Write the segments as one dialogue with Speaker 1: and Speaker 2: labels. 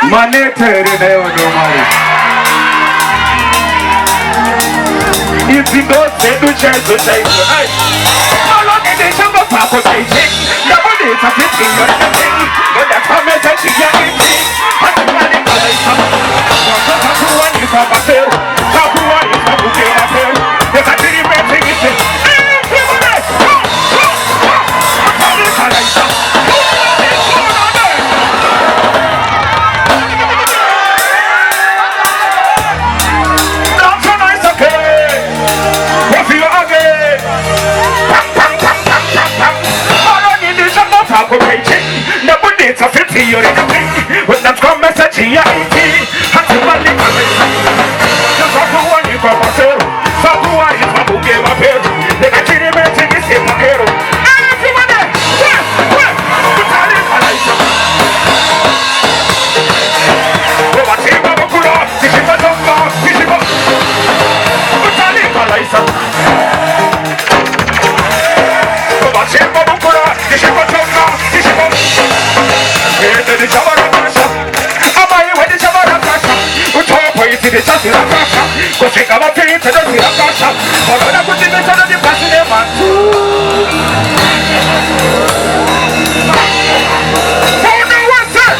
Speaker 1: Manetere na yo no mari. If you don't say do chance to say tonight. All of the summer park of the thing. Nobody is a fitting your thing. But the promise that you get it. And the money for the summer. One is a battle. One is a bouquet of hair. There's a pretty bad thing. It's a 50 year old when that's come message here. Had to run the just like the one you come up here. So who are you from who gave up here? They got you never take this in my hair. Everyone there, put on it, I like some. Oh, I see Baba Kula, this is a number, this is a. Put on it, I like some. Oh, I see Baba Kula, this is a number, this is a. The Shabara Pasha, Amai with the Shabara Pasha, who talk with the Shabara Pasha, go take our pay to the Shabara Pasha, or I put in the son of the Pasha. Oh, no, what's that?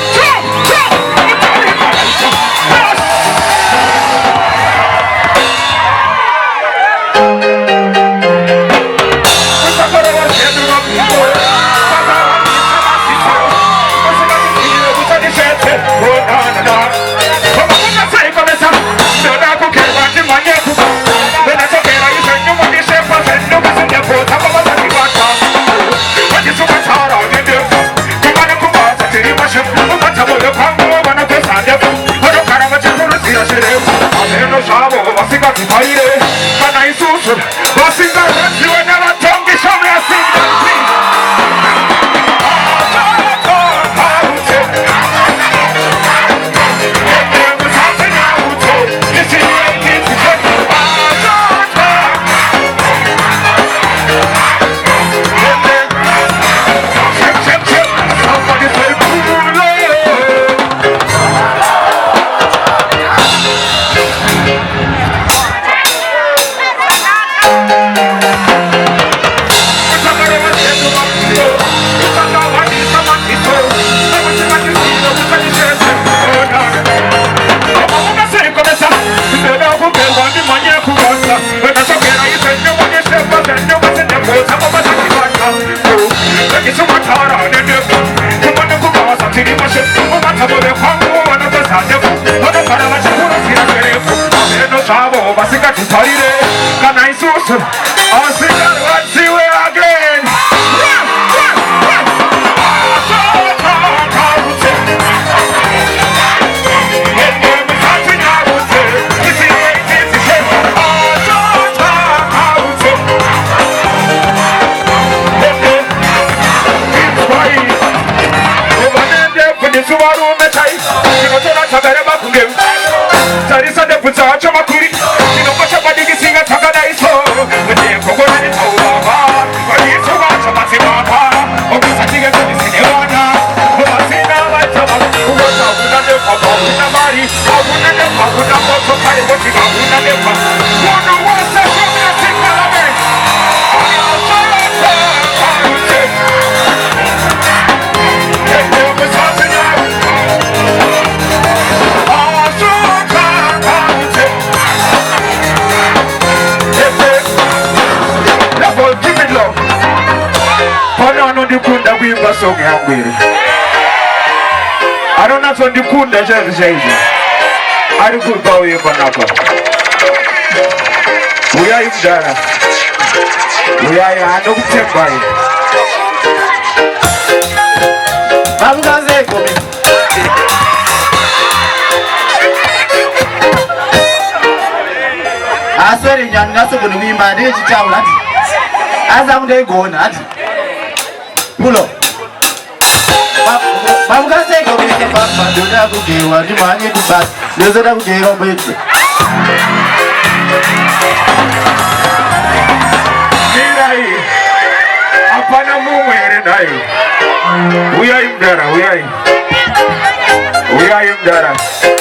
Speaker 1: I don't know what you could say. I don't could go here for nothing. We are in Ghana. We are in Dubai. I'm going to say for me. I swear in young Nassau going to be my day to tell that. As I'm going pull up. I'm going to say go get the back, but don't have to do what you want to do. There's a little game of it. We are in there, we are in. We are him, daughter.